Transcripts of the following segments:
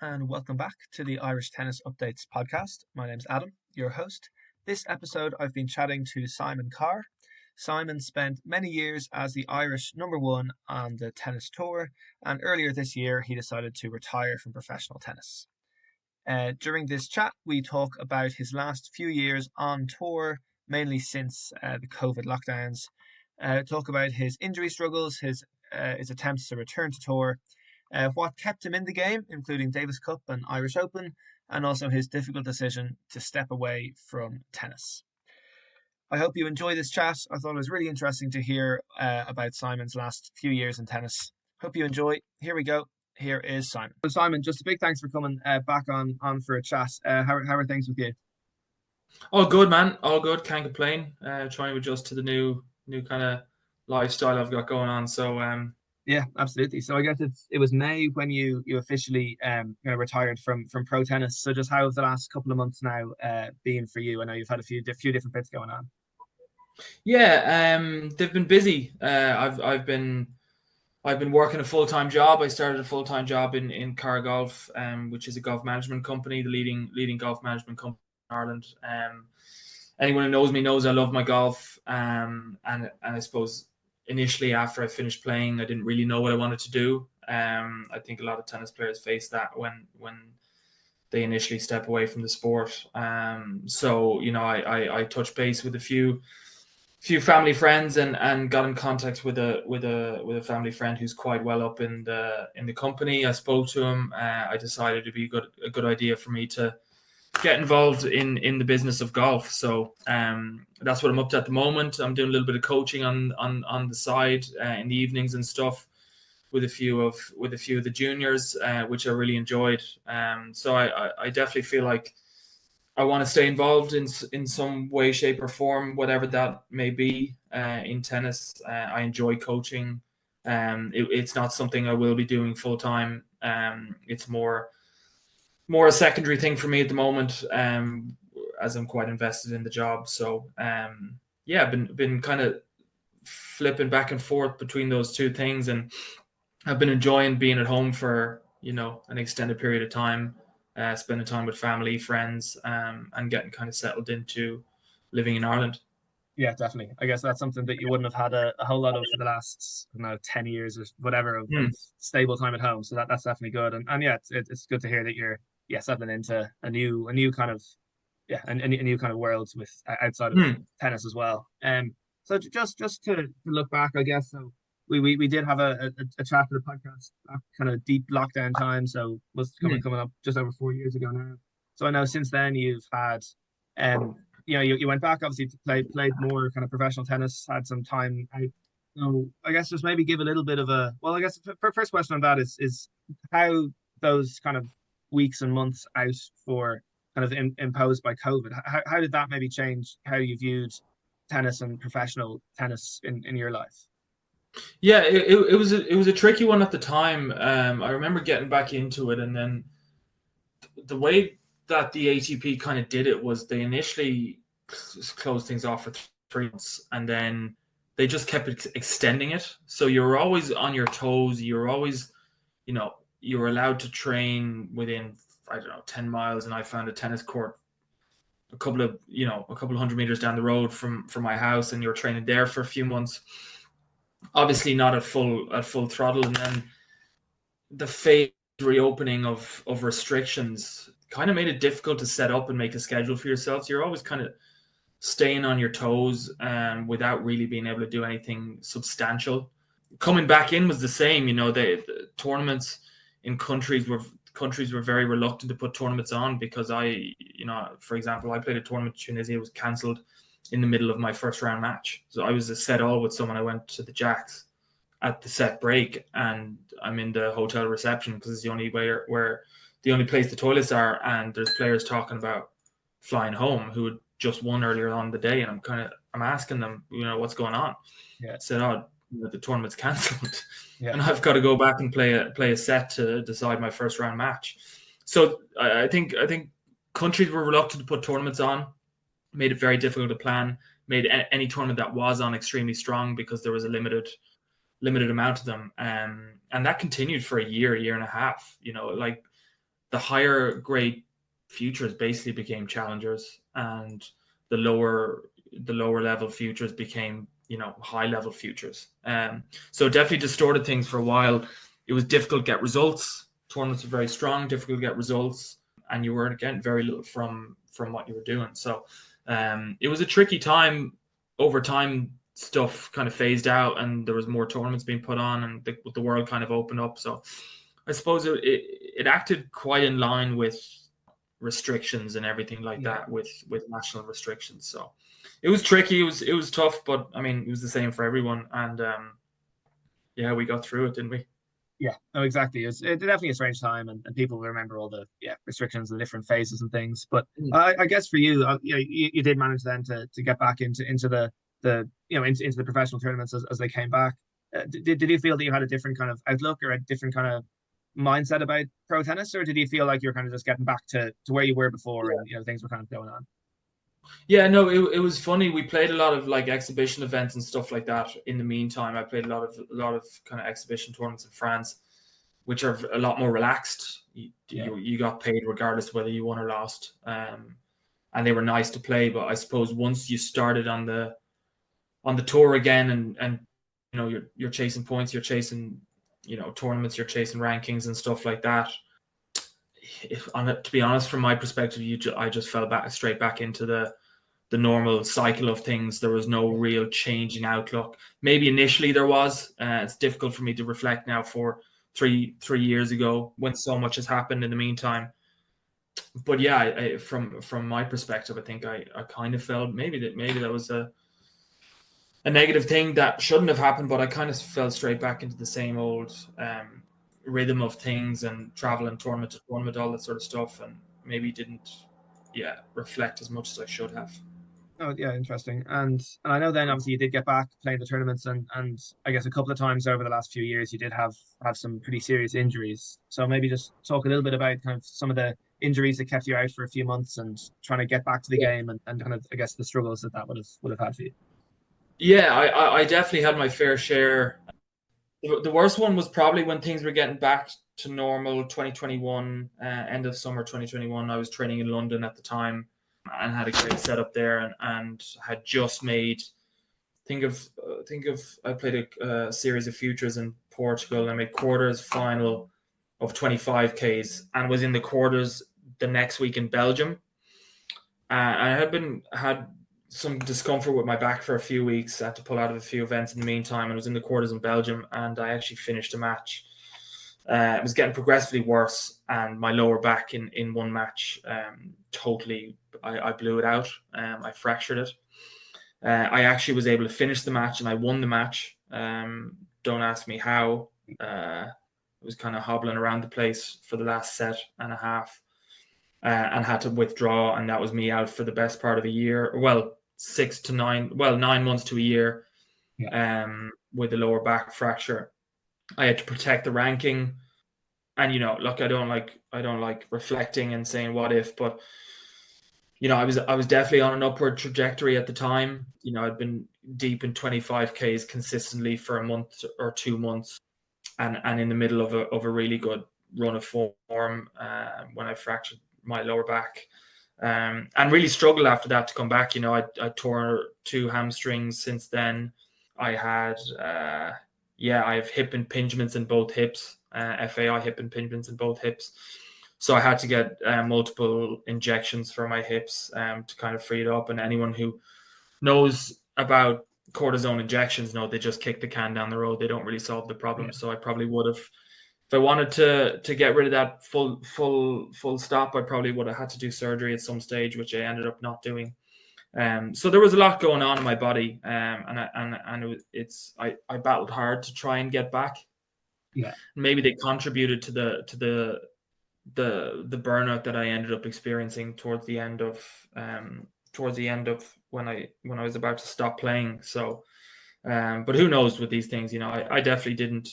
and welcome back to the Irish Tennis Updates podcast. My name's Adam, your host. This episode, I've been chatting to Simon Carr. Simon spent many years as the Irish number one on the tennis tour, and earlier this year, he decided to retire from professional tennis. During this chat, we talk about his last few years on tour, mainly since the COVID lockdowns. Talk about his injury struggles, his attempts to return to tour, what kept him in the game, including Davis Cup and Irish Open, and also his difficult decision to step away from tennis. I hope you enjoy this chat. I thought it was really interesting to hear about Simon's last few years in tennis. Hope you enjoy. Here we go. Here is Simon. So Simon, just a big thanks for coming back on for a chat. How are things with you? All good, man. All good. Can't complain. Trying to adjust to the new kind of lifestyle I've got going on. So Yeah, absolutely. So I guess it was May when you officially retired from pro tennis. So just how have the last couple of months now been for you? I know you've had a few different bits going on. yeah, they've been busy. I've been working a full-time job. I started a full-time job in Carr Golf, which is a golf management company, the leading golf management company in Ireland. Anyone who knows me knows I love my golf. And I suppose initially after I finished playing, I didn't really know what I wanted to do. I think a lot of tennis players face that when they initially step away from the sport. So I touched base with a few family friends and got in contact with a family friend who's quite well up in the company. I spoke to him. I decided it'd be a good idea for me to get involved in the business of golf. So that's what I'm up to at the moment. I'm doing a little bit of coaching on the side in the evenings and stuff with a few of the juniors, which I really enjoyed. So I definitely feel like I want to stay involved in some way, shape, or form, whatever that may be in tennis. I enjoy coaching. It's not something I will be doing full time. It's more a secondary thing for me at the moment, as I'm quite invested in the job. So yeah, I've been kind of flipping back and forth between those two things, and I've been enjoying being at home for an extended period of time, spending time with family, friends, and getting kind of settled into living in Ireland. Yeah, definitely. I guess that's something that you wouldn't have had a whole lot of for the last, 10 years or whatever of stable time at home. So that's definitely good. And yeah, it's good to hear that you're settling into a new kind of a new kind of world with outside of Mm. tennis as well. So just to look back, I guess so. We did have a chat for the podcast back kind of deep lockdown time. So was coming up just over 4 years ago now. So I know since then you've had you went back obviously to played more kind of professional tennis, had some time out. So I guess just maybe give a little bit of I guess first question on that is how those kind of weeks and months out for kind of imposed by COVID, how did that maybe change how you viewed tennis and professional tennis in your life? Yeah, it was a tricky one at the time. I remember getting back into it, and then the way that the ATP kind of did it was they initially closed things off for 3 months, and then they just kept extending it. So you're always on your toes. You're always, you were allowed to train within, I don't know, 10 miles. And I found a tennis court a couple of 100 meters down the road from my house, and you're training there for a few months. Obviously not at full throttle. And then the phased reopening of restrictions kind of made it difficult to set up and make a schedule for yourself. So you're always kind of staying on your toes without really being able to do anything substantial. Coming back in was the same. The tournaments in countries were very reluctant to put tournaments on because for example, I played a tournament in Tunisia. It was cancelled in the middle of my first round match. So I was a set all with someone. I went to the Jacks at the set break, and I'm in the hotel reception because it's the only way where the only place the toilets are, and there's players talking about flying home who had just won earlier on the day, and I'm asking them, what's going on. Yeah. Said, the tournament's cancelled, Yeah. and I've got to go back and play a set to decide my first round match. So I think countries were reluctant to put tournaments on, made it very difficult to plan, made any tournament that was on extremely strong because there was a limited amount of them, and that continued for a year and a half. the higher grade futures basically became challengers, and the lower level futures became, high level futures. So it definitely distorted things for a while. It was difficult to get results. Tournaments were very strong, difficult to get results, and you weren't getting very little from what you were doing. So it was a tricky time. Over time, stuff kind of phased out, and there was more tournaments being put on, and the world kind of opened up. So I suppose it acted quite in line with restrictions and everything like that, with national restrictions. So it was tricky. It was tough, but I mean, it was the same for everyone. And yeah, we got through it, didn't we? Yeah, no, exactly. It's definitely a strange time, and people remember all the restrictions and different phases and things. But I guess for you, you did manage then to get back into the professional tournaments as they came back. Did you feel that you had a different kind of outlook or a different kind of mindset about pro tennis, or did you feel like you're kind of just getting back to where you were before, and things were kind of going on? Yeah, no, it was funny. We played a lot of like exhibition events and stuff like that. In the meantime, I played a lot of kind of exhibition tournaments in France, which are a lot more relaxed. You got paid regardless of whether you won or lost, and they were nice to play. But I suppose once you started on the tour again, and you're chasing points, you're chasing tournaments, you're chasing rankings and stuff like that. To be honest, from my perspective, I just fell straight back into the normal cycle of things. There was no real change in outlook. Maybe initially there was. It's difficult for me to reflect now for three years ago when so much has happened in the meantime. But yeah, from my perspective, I think I kind of felt maybe that was a negative thing that shouldn't have happened, but I kind of fell straight back into the same old rhythm of things and travel and tournament to tournament, all that sort of stuff, and maybe didn't reflect as much as I should have. Oh yeah, interesting. And I know then obviously you did get back playing the tournaments, and I guess a couple of times over the last few years you did have some pretty serious injuries. So maybe just talk a little bit about kind of some of the injuries that kept you out for a few months and trying to get back to the game, and kind of I guess the struggles that would have had for you. Yeah, I definitely had my fair share. The worst one was probably when things were getting back to normal, 2021, end of summer 2021. I was training in London at the time and had a great setup there, and had just made think of I played a series of futures in Portugal, and I made quarters final of 25Ks and was in the quarters the next week in Belgium. I had some discomfort with my back for a few weeks. I had to pull out of a few events in the meantime. I was in the quarters in Belgium, and I actually finished a match. It was getting progressively worse, and my lower back in one match totally, I blew it out. I fractured it. I actually was able to finish the match, and I won the match. Don't ask me how. I was kind of hobbling around the place for the last set and a half, and had to withdraw, and that was me out for the best part of a year. Well, 9 months to a year, with a lower back fracture. I had to protect the ranking, and look, I don't like reflecting and saying what if, but I was definitely on an upward trajectory at the time. I'd been deep in 25Ks consistently for a month or 2 months, and in the middle of a really good run of form when I fractured my lower back, and really struggled after that to come back. I tore 2 hamstrings since then. I had I have hip impingements in both hips, FAI hip impingements in both hips. So I had to get multiple injections for my hips to kind of free it up. And anyone who knows about cortisone injections know they just kick the can down the road. They don't really solve the problem. So I probably would have, if I wanted to get rid of that full stop, I probably would have had to do surgery at some stage, which I ended up not doing. So there was a lot going on in my body, and I battled hard to try and get back. Yeah. Maybe they contributed to the burnout that I ended up experiencing towards the end of when I was about to stop playing. So, but who knows with these things? I definitely didn't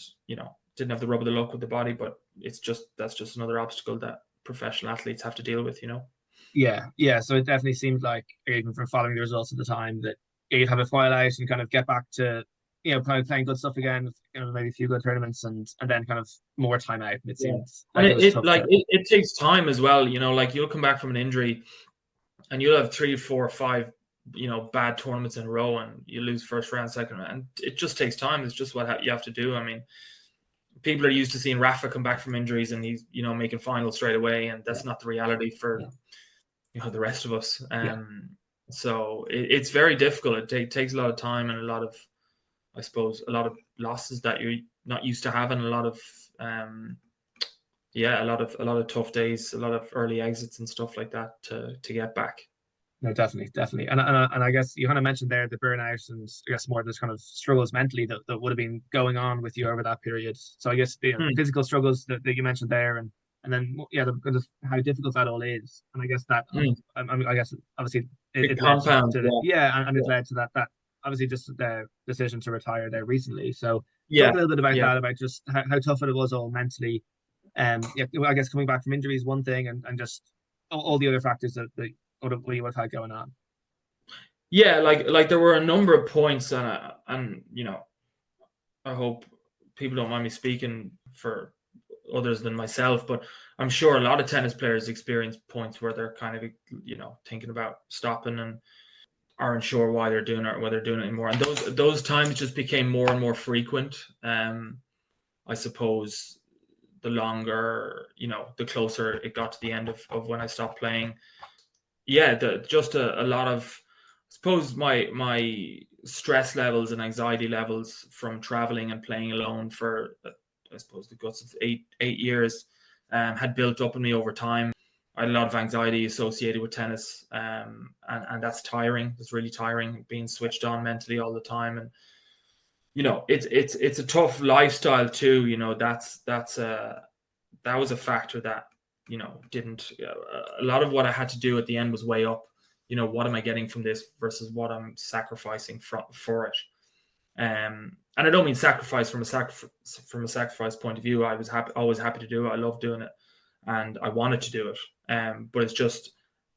have the rub of the luck with the body, but that's just another obstacle that professional athletes have to deal with. Yeah. So it definitely seemed like, even from following the results at the time, that you'd have a file out and kind of get back to kind of playing good stuff again, maybe a few good tournaments, and then kind of more time out. It Yeah. seems And like it was tough to. it takes time as well. Like you'll come back from an injury and you'll have 3, 4, 5, bad tournaments in a row, and you lose first round, second round. And it just takes time. It's just what you have to do. I mean, people are used to seeing Rafa come back from injuries and he's, making finals straight away, and that's not the reality for the rest of us. Yeah, So it's very difficult. It takes a lot of time and a lot of, I suppose, a lot of losses that you're not used to having. A lot of a lot of tough days, a lot of early exits and stuff like that to get back. no, definitely, and I guess you kind of mentioned there the burnout and I guess more of this kind of struggles mentally that would have been going on with you over that period. So I guess the Hmm. physical struggles that you mentioned there, and then how difficult that all is, and I guess that Hmm. I guess obviously It it led compounds, to the, yeah. and it Yeah. led to that obviously just the decision to retire there recently. So talk Yeah. a little bit about Yeah. that, about just how tough it was all mentally. Yeah, I guess coming back from injury is one thing, and just all the other factors that what you would have had going on. Yeah, like there were a number of points, and I hope people don't mind me speaking for others than myself, but I'm sure a lot of tennis players experience points where they're kind of thinking about stopping and aren't sure why they're doing it or whether they're doing it anymore. And those times just became more and more frequent. I suppose the longer, the closer it got to the end of when I stopped playing. Yeah, just a lot of, I suppose my stress levels and anxiety levels from traveling and playing alone for I suppose the guts of eight years had built up in me over time. I had a lot of anxiety associated with tennis, and that's tiring. It's really tiring being switched on mentally all the time, and it's a tough lifestyle too. That was a factor that didn't. A lot of what I had to do at the end was weigh up. What am I getting from this versus what I'm sacrificing for it. And I don't mean sacrifice from a sacrifice point of view. I was always happy to do it. I love doing it, and I wanted to do it. But it's just,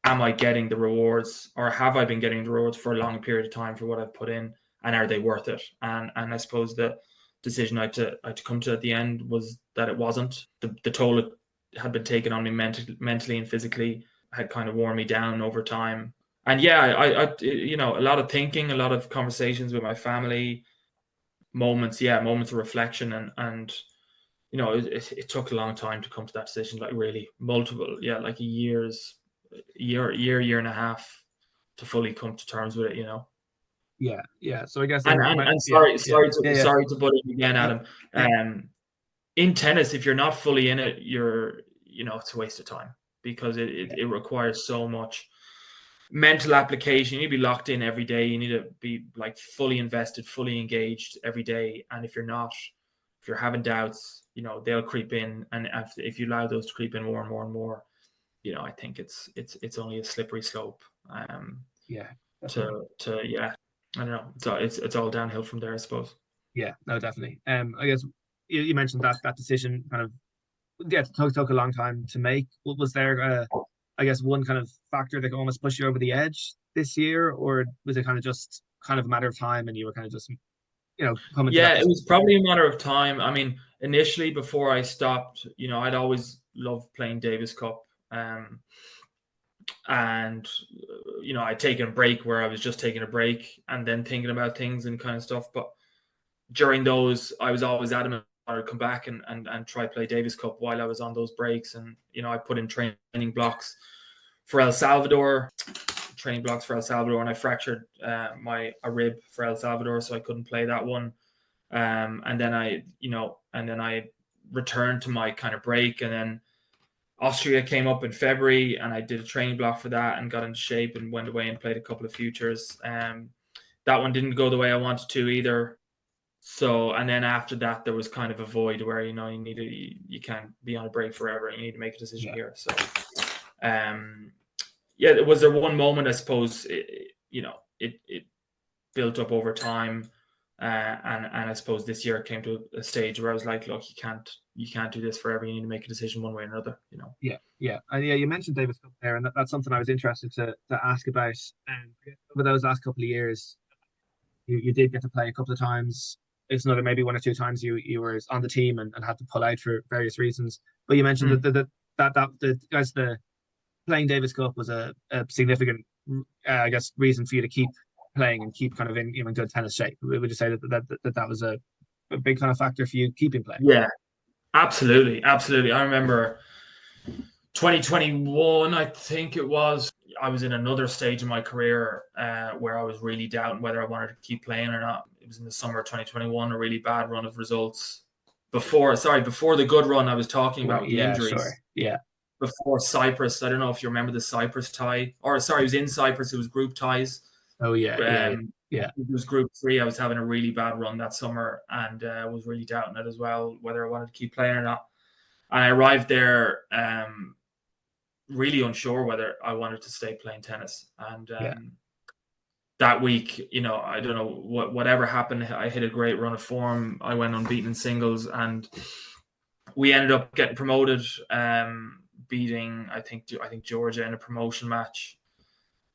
am I getting the rewards, or have I been getting the rewards for a long period of time for what I've put in, and are they worth it? And I suppose the decision I had to come to at the end was that it wasn't. The toll it had been taken on me mentally and physically had kind of worn me down over time. And yeah, I a lot of thinking, a lot of conversations with my family, moments of reflection, and it took a long time to come to that decision, like really multiple, like year and a half to fully come to terms with it. Yeah. So I guess And yeah, yeah. sorry to butt in again, No, Adam. yeah, In tennis, if you're not fully in it, it's a waste of time, because it requires so much mental application. You need to be locked in every day. You need to be like fully invested, fully engaged every day. And if you're not, if you're having doubts, they'll creep in. And if you allow those to creep in more and more and more, I think it's only a slippery slope. yeah, definitely. To yeah, I don't know. So it's all downhill from there, I suppose. Yeah, no, definitely. I guess you mentioned that decision kind of, yeah, took a long time to make. Was there I guess one kind of factor that almost pushed you over the edge this year, or was it kind of just kind of a matter of time and you were kind of just coming to that Yeah, it decision? was probably a matter of time. I mean, initially before I stopped, I'd always loved playing Davis Cup. And I'd taken a break where I was just taking a break and then thinking about things and kind of stuff. But during those, I was always adamant I would come back and try play Davis Cup while I was on those breaks. And I put in training blocks for El Salvador, and I fractured a rib for El Salvador, so I couldn't play that one. And then I returned to my kind of break, and then Austria came up in February, and I did a training block for that and got into shape and went away and played a couple of futures. That one didn't go the way I wanted to either. So, and then after that, there was kind of a void where you can't be on a break forever. You need to make a decision here. So, was there one moment, I suppose, it built up over time. And I suppose this year it came to a stage where I was like, look, you can't do this forever. You need to make a decision one way or another. Yeah, and yeah, you mentioned Davis Cup there, and that's something I was interested to ask about. Over those last couple of years, you did get to play a couple of times. It's another maybe one or two times you were on the team and had to pull out for various reasons. But you mentioned Mm. the playing Davis Cup was a significant, I guess, reason for you to keep playing and keep kind of in good tennis shape. Would you say that was a big kind of factor for you keeping playing? Yeah, absolutely, absolutely. I remember 2021, I think it was. I was in another stage of my career where I was really doubting whether I wanted to keep playing or not. It was in the summer of 2021, a really bad run of results. Before the good run I was talking about with the Yeah, sure. injuries. Yeah. Before Cyprus, I don't know if you remember the Cyprus tie. Or sorry, it was in Cyprus. It was group ties. Oh yeah, yeah, yeah, It was group three. I was having a really bad run that summer and was really doubting it as well, whether I wanted to keep playing or not. And I arrived there really unsure whether I wanted to stay playing tennis. And yeah, that week, I don't know whatever happened. I hit a great run of form. I went unbeaten in singles, and we ended up getting promoted, beating I think Georgia in a promotion match,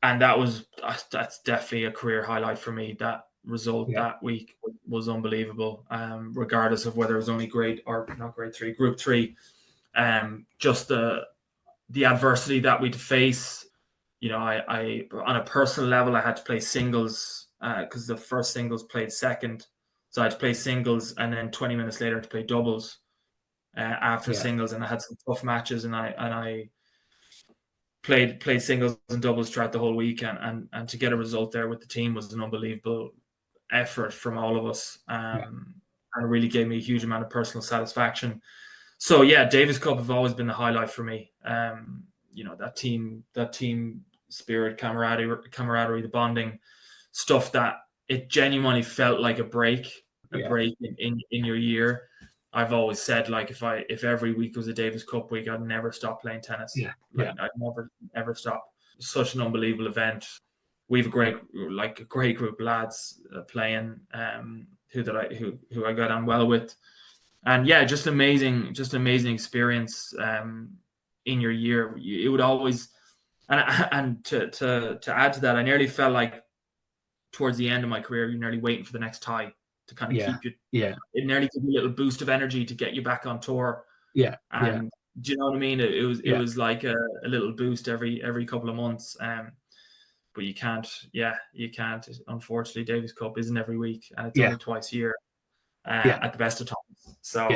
and that's definitely a career highlight for me. That result yeah, that week was unbelievable. Regardless of whether it was only grade or not grade three, group three. Just the adversity that we'd face. I on a personal level, I had to play singles because the first singles played second, so I had to play singles, and then 20 minutes later to play doubles after yeah, singles, and I had some tough matches, and I played singles and doubles throughout the whole week, and to get a result there with the team was an unbelievable effort from all of us, yeah, and it really gave me a huge amount of personal satisfaction. So yeah, Davis Cup have always been the highlight for me. That team spirit, camaraderie, the bonding stuff that it genuinely felt like a yeah, break in your year. I've always said, like, if every week was a Davis Cup week, I'd never stop playing tennis. yeah, Like yeah, I'd never ever stop. Such an unbelievable event. We have a great group of lads playing who I got on well with, and yeah, just amazing experience in your year. It would always, and to add to that, I nearly felt like towards the end of my career, you're nearly waiting for the next tie to kind of yeah, keep you. yeah, It nearly gives you a little boost of energy to get you back on tour. yeah, yeah, And do you know what I mean? It yeah, was like a little boost every couple of months. But you can't. Yeah, you can't. Unfortunately, Davis Cup isn't every week, and it's yeah, only twice a year yeah, at the best of times. yeah. So,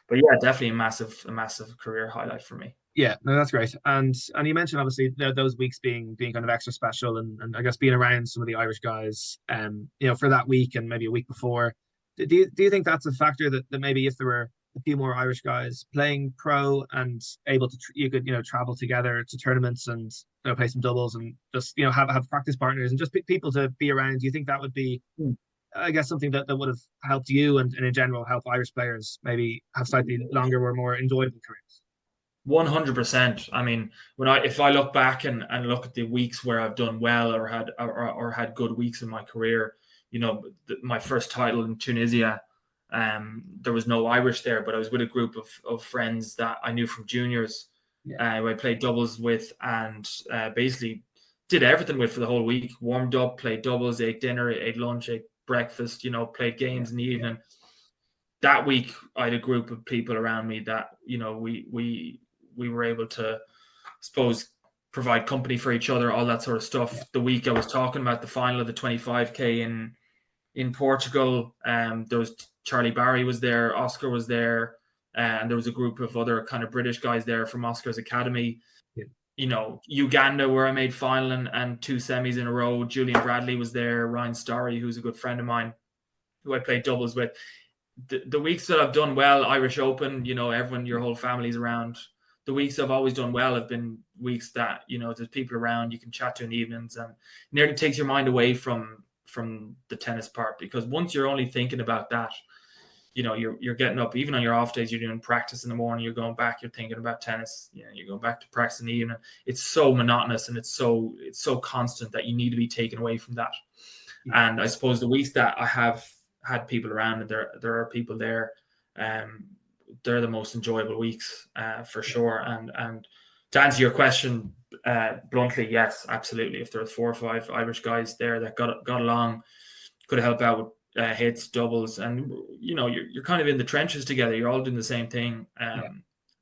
but yeah, definitely a massive career highlight for me. Yeah, no, that's great. And you mentioned obviously those weeks being kind of extra special, and I guess being around some of the Irish guys, for that week and maybe a week before. Do you think that's a factor that maybe if there were a few more Irish guys playing pro and able to you could travel together to tournaments and play some doubles and just have practice partners and just people to be around? Do you think that would be, Hmm. I guess, something that would have helped you and in general help Irish players maybe have slightly longer or more enjoyable careers? 100%. I mean, if I look back and look at the weeks where I've done well or had good weeks in my career, my first title in Tunisia, there was no Irish there, but I was with a group of friends that I knew from juniors, Yeah, who I played doubles with, and basically did everything with for the whole week. Warmed up, played doubles, ate dinner, ate lunch, ate breakfast. Played yeah, games in the yeah. evening. That week, I had a group of people around me that we were able to, I suppose, provide company for each other, all that sort of Yeah, stuff. The week I was talking about the final of the 25K in Portugal, there was Charlie Barry was there, Oscar was there, and there was a group of other kind of British guys there from Oscar's academy. yeah, Uganda, where I made final and two semis in a row. Julian Bradley was there, Ryan Starry, who's a good friend of mine, who I played doubles with. The weeks that I've done well, Irish Open, everyone, your whole family's around. The weeks I've always done well have been weeks that, there's people around you can chat to in evenings, and it nearly takes your mind away from the tennis part, because once you're only thinking about that, you're getting up, even on your off days, you're doing practice in the morning, you're going back, you're thinking about tennis, you're going back to practice in the evening. It's so monotonous and it's so constant that you need to be taken away from that. yeah, And I suppose the weeks that I have had people around and there are people there, um, they're the most enjoyable weeks for yeah, sure. And to answer your question bluntly, yes, absolutely. If there were 4 or 5 Irish guys there that got along, could help out with hits, doubles, and you're kind of in the trenches together. You're all doing the same thing. Yeah.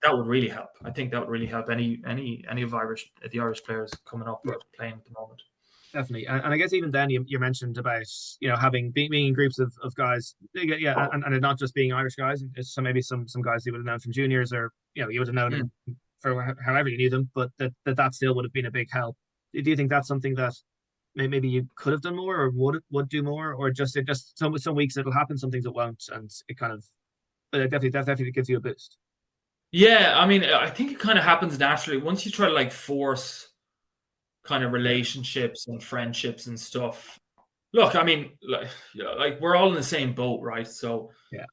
That would really help. I think that would really help any of the Irish players coming up Yeah. or playing at the moment. Definitely, and I guess even then you mentioned about having being in groups of guys, yeah, and it not just being Irish guys. It's maybe some guys you would have known from juniors, or you would have known Mm. for however you knew them, but that still would have been a big help. Do you think that's something that maybe you could have done more, or would do more, or just some weeks it'll happen, some things it won't, and it kind of, but it definitely gives you a boost. Yeah, I mean, I think it kind of happens naturally once you try to like force kind of Yeah, relationships and friendships and stuff. Look, I mean, like we're all in the same boat, right? So yeah,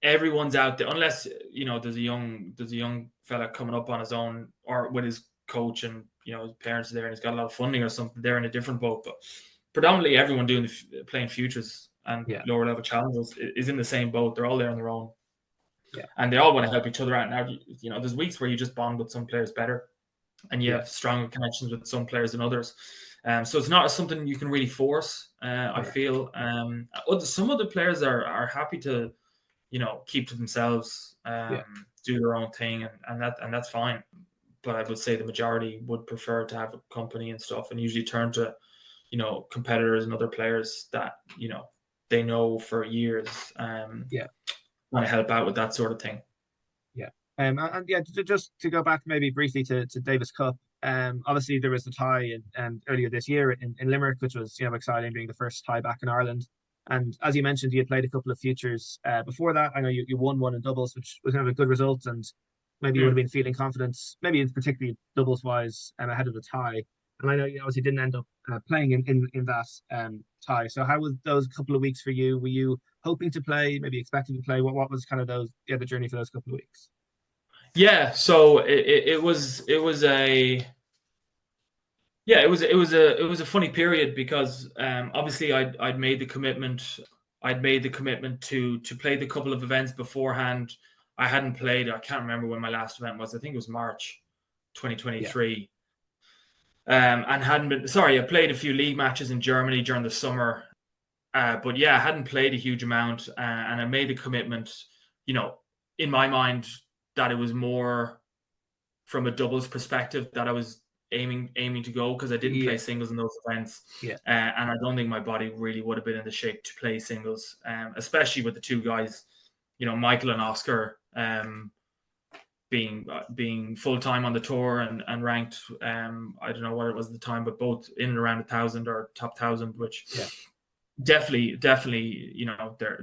everyone's out there, unless there's a young fella coming up on his own or with his coach, and his parents are there, and he's got a lot of funding or something. They're in a different boat, but predominantly everyone playing futures and yeah, lower level challenges is in the same boat. They're all there on their own, yeah, and they all want to help each other out. Now, there's weeks where you just bond with some players better, and you yeah, have stronger connections with some players than others. So it's not something you can really force. I correct. feel some other players are happy to keep to themselves, Yeah, do their own thing, and that's fine. But I would say the majority would prefer to have a company and stuff, and usually turn to competitors and other players that they know for years, yeah. want to help out with that sort of thing. Yeah. And yeah, just to go back maybe briefly to Davis Cup. Obviously there was the tie earlier this year in Limerick, which was exciting, being the first tie back in Ireland. And as you mentioned, you had played a couple of futures before that. I know you won one in doubles, which was kind of a good result, and maybe you would have Hmm. been feeling confident, maybe in particularly doubles wise, ahead of the tie. And I know you obviously didn't end up playing in that tie. So how was those couple of weeks for you? Were you hoping to play, maybe expecting to play? What was kind of the journey for those couple of weeks? Yeah, so it was a yeah, it was a funny period because obviously I'd made the commitment. I'd made the commitment to play the couple of events beforehand. I hadn't played. I can't remember when my last event was. I think it was March Yeah, 2023. And hadn't been sorry. I played a few league matches in Germany during the summer, but yeah, I hadn't played a huge amount, and I made the commitment. You know, in my mind, that it was more from a doubles perspective that I was aiming to go, because I didn't play yeah, singles in those events, yeah, and I don't think my body really would have been in the shape to play singles, especially with the two guys, Michael and Oscar, being full time on the tour and ranked. I don't know what it was at the time, but both in and around 1,000 or top 1,000, which yeah, definitely,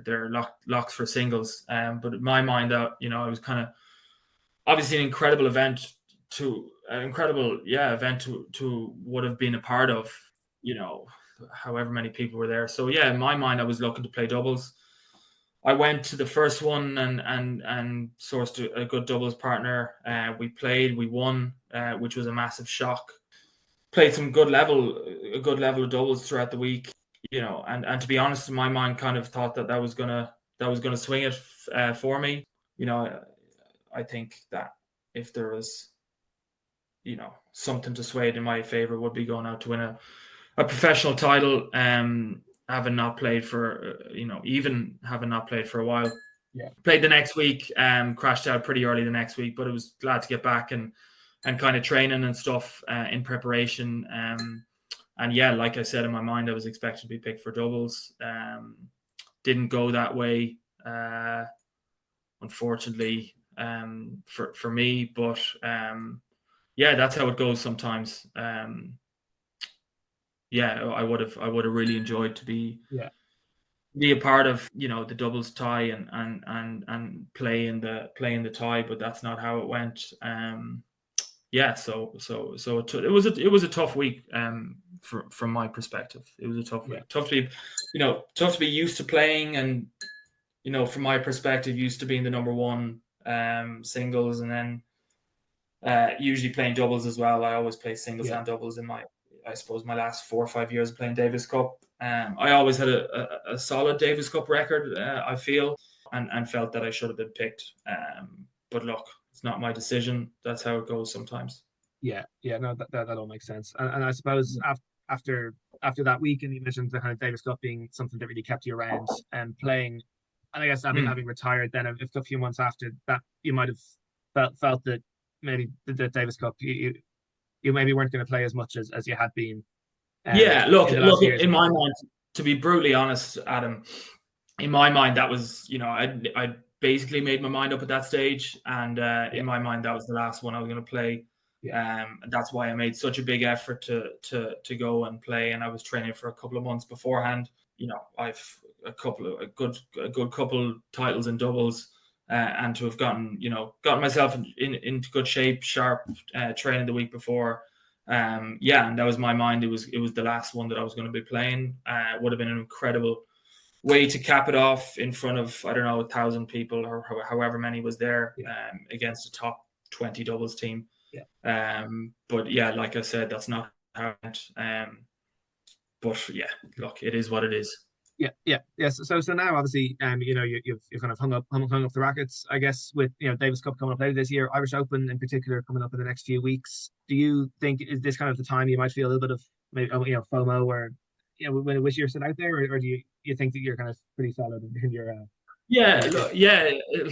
they're locks for singles. But in my mind, that I was kind of obviously an incredible event to would have been a part of, you know however many people were there. So yeah, in my mind I was looking to play doubles. I went to the first one and sourced a good doubles partner. We won, which was a massive shock. Played a good level of doubles throughout the week, and to be honest, in my mind, kind of thought that was gonna swing it for me. You know, I think that if there was, something to sway it in my favor, would be going out to win a professional title. Having not played for, even having not played for a while. yeah, Played the next week, crashed out pretty early the next week, but it was glad to get back and kind of training and stuff in preparation. And yeah, like I said, in my mind, I was expected to be picked for doubles. Didn't go that way, unfortunately, for me. But yeah, that's how it goes sometimes. Yeah, I would have really enjoyed to yeah, be a part of the doubles tie and play in the tie, but that's not how it went. Yeah, so it was a tough week, from my perspective. It was a tough yeah, week. Tough to be used to playing, and from my perspective, used to being the number one singles, and then usually playing doubles as well. I always play singles yeah, and doubles in I suppose, my last 4 or 5 years of playing Davis Cup. I always had a solid Davis Cup record, I feel, and felt that I should have been picked. But look, it's not my decision. That's how it goes sometimes. yeah, yeah. No, that all makes sense. And I suppose after after that week, and you mentioned the kind of Davis Cup being something that really kept you around and playing. And I guess having retired then a few months after that, you might have felt that maybe the Davis Cup you maybe weren't going to play as much as you had been. Yeah, look, in the last few years. in my mind, to be brutally honest, Adam, in my mind, that was, I basically made my mind up at that stage, and in my mind, that was the last one I was going to play. And that's why I made such a big effort to go and play, and I was training for a couple of months beforehand. I've a good couple titles in doubles, and to have gotten myself into good shape, sharp training the week before. And that was my mind. It was the last one that I was going to be playing. It would have been an incredible way to cap it off in front of, I don't know, 1,000 people or however many was there, against a top 20 doubles team. But yeah, like I said, that's not how it went. But yeah, look, it is what it is. Yes. So now obviously, you've kind of hung up the rackets, I guess, with Davis Cup coming up later this year, Irish Open in particular coming up in the next few weeks. Do you think is this kind of the time you might feel a little bit of maybe FOMO, or when you wish you're still out there, or do you think that you're kind of pretty solid in your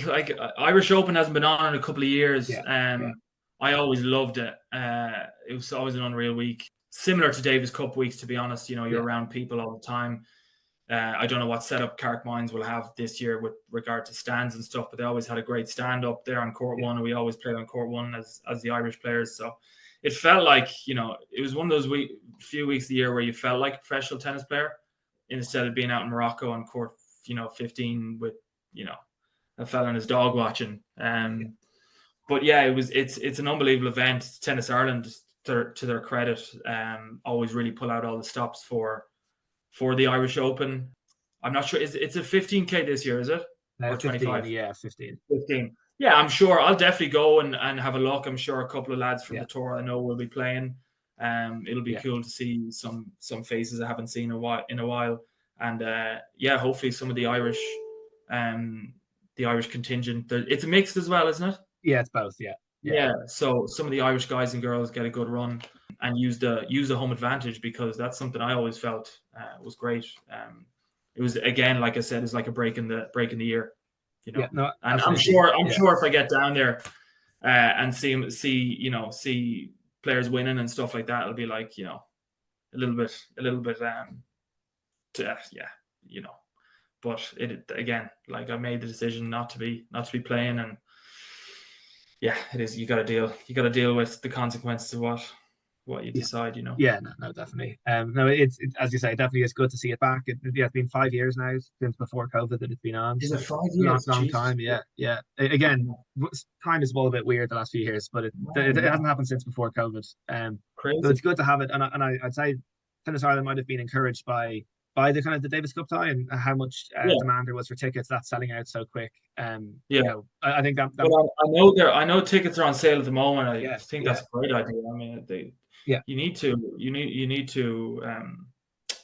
like Irish Open hasn't been on in a couple of years. I always loved it. It was always an unreal week, similar to Davis Cup weeks, to be honest. You're around people all the time. I don't know what setup Carrick Mines will have this year with regard to stands and stuff, but they always had a great stand up there on court one, and we always played on court one as the Irish players. So it felt like, it was one of those few weeks of the year where you felt like a professional tennis player instead of being out in Morocco on court, 15 with, a fella and his dog watching. But yeah, it's an unbelievable event. Tennis Ireland, to their credit, always really pull out all the stops for the Irish Open. I'm not sure. It's a 15K this year, is it? Or 25? 15, yeah, 15. 15. Yeah, I'm sure I'll definitely go and have a look. I'm sure a couple of lads from the tour I know will be playing. It'll be cool to see some faces I haven't seen in a while. And hopefully some of the Irish contingent. It's mixed as well, isn't it? Yeah, it's both. Yeah. So some of the Irish guys and girls get a good run and use the home advantage, because that's something I always felt was great. It was, again, like I said, it's like a break in the year, and I'm sure if I get down there and see players winning and stuff like that, it'll be like, a little bit but it, again, like, I made the decision not to be playing, and it is, you got to deal with the consequences of what you decide, Yeah, no, definitely. No, it's as you say, definitely it's good to see it back. It's been 5 years now since before COVID that it's been on. Is it 5 years? Long time. Yeah. Again, time is all a bit weird the last few years, but it hasn't happened since before COVID. Crazy. So it's good to have it, and I'd say Tennis Ireland might have been encouraged by the kind of the Davis Cup tie and how much demand there was for tickets. That's selling out so quick. I think that. Well, I know tickets are on sale at the moment. I think that's a great idea. I mean, you need to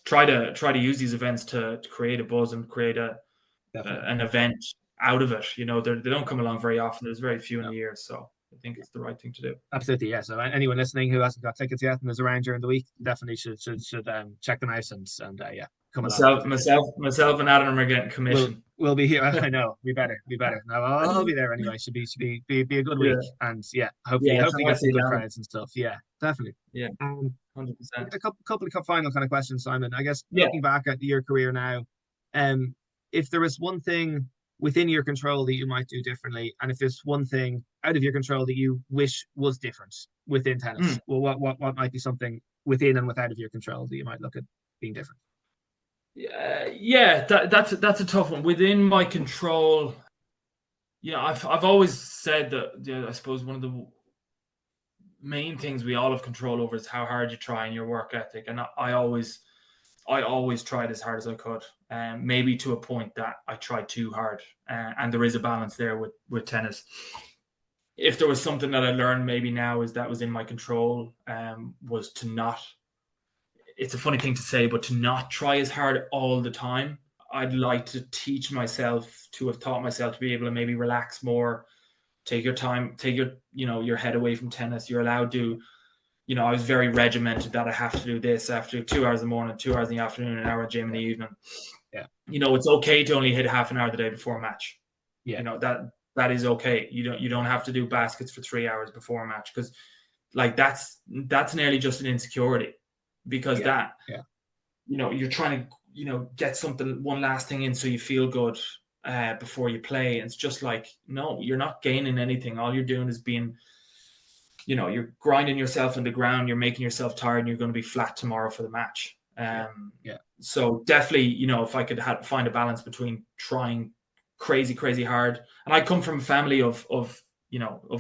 try to use these events to create a buzz and create an event out of it. They don't come along very often. There's very few in a year, so I think it's the right thing to do. Absolutely, yeah. So anyone listening who hasn't got tickets yet and is around during the week, definitely should check them out and come along. Myself and Adam are getting commission. We'll be here. I know. We better. No, I'll be there anyway. Should be a good week, and hopefully get some good crowds and stuff. Yeah, definitely. Yeah, 100%. A couple of final kind of questions, Simon. I guess looking back at your career now, if there was one thing within your control that you might do differently, and if there's one thing out of your control that you wish was different within tennis, well, what might be something within and without of your control that you might look at being different? That's a tough one. Within my control, I've always said that I suppose one of the main things we all have control over is how hard you try and your work ethic. And I always tried as hard as I could, maybe to a point that I tried too hard. And there is a balance there with tennis. If there was something that I learned maybe now is that was in my control, was to not, it's a funny thing to say, but to not try as hard all the time. I'd like to teach myself to have taught myself to be able to maybe relax more, take your time, take your head away from tennis. You're allowed to I was very regimented that I have to do this. I have to do 2 hours in the morning, 2 hours in the afternoon, an hour at gym in the evening. Yeah. It's okay to only hit half an hour the day before a match. Yeah. That is okay. You don't have to do baskets for 3 hours before a match, because like that's nearly just an insecurity, because Yeah. Yeah. you're trying to get something, one last thing in, so you feel good before you play. And it's just like, no, you're not gaining anything. All you're doing is being, you're grinding yourself in the ground. You're making yourself tired, and you're going to be flat tomorrow for the match. Yeah. Yeah. So definitely, if I could find a balance between trying crazy, crazy hard, and I come from a family of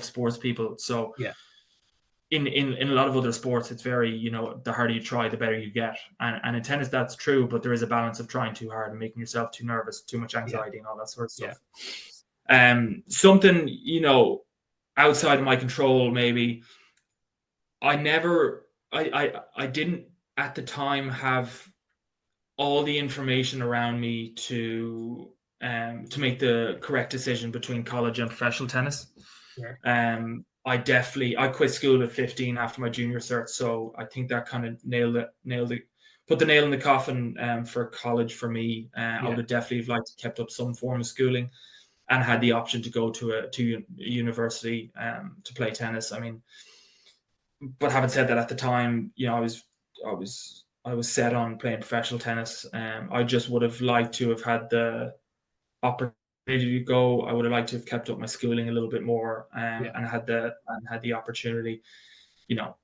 sports people, so Yeah. in a lot of other sports, it's very, the harder you try, the better you get. And in tennis, that's true, but there is a balance of trying too hard and making yourself too nervous, too much Yeah. anxiety, and all that sort of Yeah. stuff. Something, outside of my control, maybe. I didn't at the time have all the information around me to make the correct decision between college and professional tennis. Yeah. I quit school at 15 after my junior cert, so I think that kind of put the nail in the coffin for college for me. I would have definitely have liked to kept up some form of schooling and had the option to go to a university to play tennis. I mean, but having said that, at the time, I was set on playing professional tennis. I just would have liked to have had the opportunity to go. I would have liked to have kept up my schooling a little bit more, and had the opportunity. You know,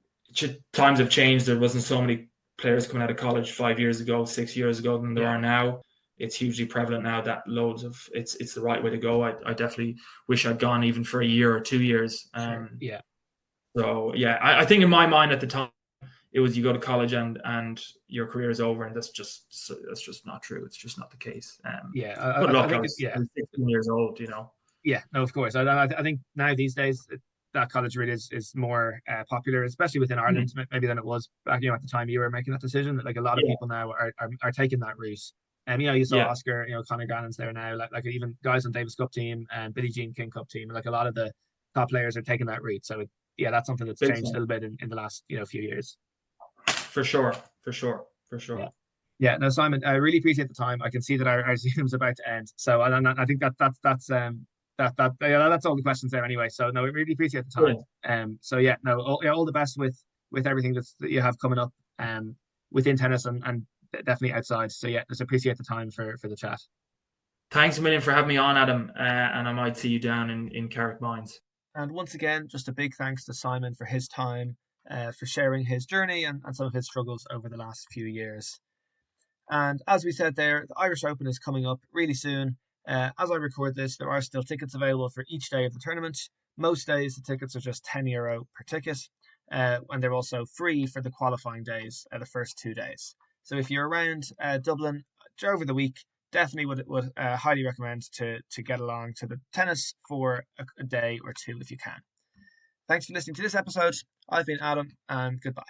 Times have changed. There wasn't so many players coming out of college 5 years ago, 6 years ago than there are now. It's hugely prevalent now that it's the right way to go. I definitely wish I'd gone even for a year or 2 years. Yeah. So yeah, I think in my mind at the time, it was, you go to college and your career is over, and that's just not true. It's just not the case. Yeah. But I look, think it's, I was 16 years old. yeah, no, of course. I think now these days that college route is more popular, especially within Ireland, maybe than it was back, at the time you were making that decision. Like a lot of Yeah, people now are taking that route. And you saw yeah, Oscar, Conor Gannon's there now, like even guys on Davis Cup team and Billie Jean King Cup team, like a lot of the top players are taking that route. So yeah, that's something that's big changed a time. little bit in the last few years. For sure, for sure, for Yeah. sure. Yeah, no, Simon, I really appreciate the time. I can see that our Zoom's about to end, so I think that's all the questions there anyway. So no, I really appreciate the time. Brilliant. So yeah, no, all the best with everything that you have coming up, within tennis and definitely outside. So yeah, just appreciate the time for the chat. Thanks a million for having me on, Adam. And I might see you down in Carrick Mines. And once again, just a big thanks to Simon for his time, for sharing his journey and some of his struggles over the last few years. And as we said there, the Irish Open is coming up really soon. As I record this, there are still tickets available for each day of the tournament. Most days, the tickets are just €10 per ticket, and they're also free for the qualifying days, the first 2 days. So if you're around Dublin over the week, definitely would highly recommend to get along to the tennis for a day or two if you can. Thanks for listening to this episode. I've been Adam, and goodbye.